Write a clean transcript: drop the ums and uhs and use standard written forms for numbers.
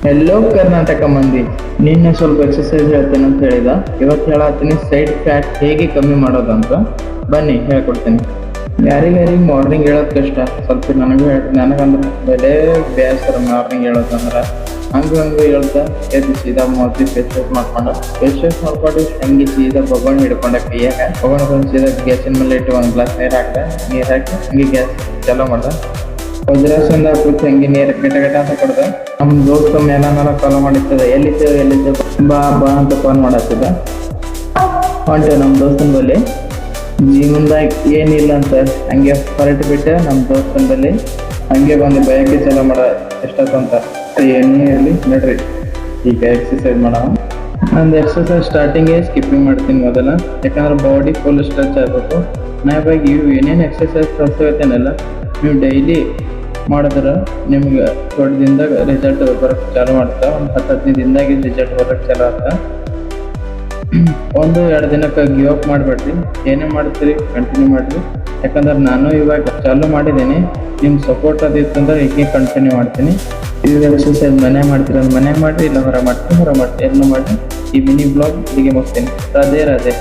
ಎಲ್ಲೋ ಕರ್ನಾಟಕ ಮಂದಿ ನಿನ್ನೆ ಸ್ವಲ್ಪ ಎಕ್ಸಸೈಸ್ ಹೇಳ್ತೇನೆ ಅಂತ ಹೇಳಿದ. ಇವತ್ತು ಹೇಳತ್ತೀನಿ ಸೈಡ್ ಫ್ಯಾಟ್ ಹೇಗೆ ಕಮ್ಮಿ ಮಾಡೋದಂತ. ಬನ್ನಿ ಹೇಳ್ಕೊಡ್ತೀನಿ. ಯಾರಿಗಾರಿಗೆ ಮಾರ್ನಿಂಗ್ ಹೇಳೋದು ಕಷ್ಟ, ಸ್ವಲ್ಪ ನನಗೂ ನನಗಂದ್ರೆ ಬೆಲೆ ಬೇಸರ ಮಾರ್ನಿಂಗ್ ಹೇಳೋದಂದ್ರೆ. ಹಂಗೆ ಹೇಳ್ತಾ ಎದ್ದು ಸೀದಾ ಮೊದಲು ಫೇಸ್ ವಾಶ್ ಮಾಡ್ಕೊಂಡು ಹಂಗೆ ಸೀದಾ ಬೊಗಣ್ ಹಿಡ್ಕೊಂಡ ಕೈಯಾಗ ಬೊಗಣ್ ಸೀದಾ ಗ್ಯಾಸಿನ ಮೇಲೆ ಇಟ್ಟು ಒಂದು ಗ್ಲಾಸ್ ನೀರು ಹಾಕಿ ಹಂಗೆ ಗ್ಯಾಸ್ ಚಾಲೂ ಮಾಡ್ದೆ. ವಜ್ರಾಸನ ಕೂತು ಹಂಗೆ ನೀರು ಗಟ ಅಂತ ಕೊಡ್ದೆ. ನಮ್ಮ ದೋಸ್ತ ಮೇಲೆ ಕಾಲ್ ಮಾಡಿರ್ತದೆ, ಎಲ್ಲಿದ್ದೇವೆ ಬಾ ಅಂತ ಕಾಲ್ ಮಾಡತ್ತಿದ್ದ. ಹೊಂಟೆ ನಮ್ಮ ದೋಸ್ತನ ಬಳಿ. ಜೀವನದಾಗ ಏನಿಲ್ಲ ಅಂತ ಹಂಗೆ ಹೊರಟು ಬಿಟ್ಟೆ ನಮ್ಮ ದೋಸ್ತನ ಬಳಿ. ಹಂಗೆ ಬಂದು ಬಯಕೆ ಚಾಲೂ ಮಾಡ ಎಷ್ಟಂತ ಏನೇ ಇರಲಿ ನೋಡ್ರಿ. ಈಗ ಎಕ್ಸಸೈಸ್ ಮಾಡೋಣ. ನಂದು ಎಕ್ಸಸೈಸ್ ಸ್ಟಾರ್ಟಿಂಗೇ ಸ್ಕಿಪ್ಪಿಂಗ್ ಮಾಡ್ತೀನಿ ಮೊದಲ, ಯಾಕಂದ್ರೆ ಬಾಡಿ ಫುಲ್ ಸ್ಟ್ರೆಚ್ ಆಗಬೇಕು. ನಾ ಇವಾಗ ಇವು ಏನೇನು ಎಕ್ಸಸೈಸ್ ಕಲ್ಸಿರ್ತೇನಲ್ಲ, ನೀವು ಡೈಲಿ ಮಾಡಿದ್ರೆ ನಿಮ್ಗೆ ದೊಡ್ಡ ದಿನದಾಗ ರಿಸಲ್ಟ್ ಬರೋಕ್ಕೆ ಚಾಲು ಮಾಡ್ತಾ. ಒಂದು 10-15 ದಿನದಾಗೆ ರಿಸಲ್ಟ್ ಬರೋಕ್ಕೆ ಚಾಲು ಆಗ್ತಾ. 1-2 ದಿನಕ್ಕೆ ಗಿವ್ ಅಪ್ ಮಾಡಿಬಿಡ್ರಿ. ಏನೇ ಮಾಡ್ತೀರಿ ಕಂಟಿನ್ಯೂ ಮಾಡಿರಿ. ಯಾಕಂದ್ರೆ ನಾನು ಇವಾಗ ಚಾಲು ಮಾಡಿದ್ದೀನಿ. ನಿಮ್ಮ ಸಪೋರ್ಟ್ ಅದಿತ್ತಂದ್ರೆ ಹೀಗೆ ಕಂಟಿನ್ಯೂ ಮಾಡ್ತೀನಿ. ಇವಾಗ ಎಕ್ಸಸೈಸ್ ಮನೆ ಮಾಡ್ತೀರ ಮನೆ ಮಾಡಿರಿ, ಇಲ್ಲ ಹೊರ ಮಾಡ್ತೀನಿ ಎಲ್ಲ ಮಾಡಿ. ಈ ಮಿನಿ ಬ್ಲಾಗ್ ಹೀಗೆ ಮುಗಿಸ್ತೀನಿ. ರಾಧೆ ರಾಧೆ.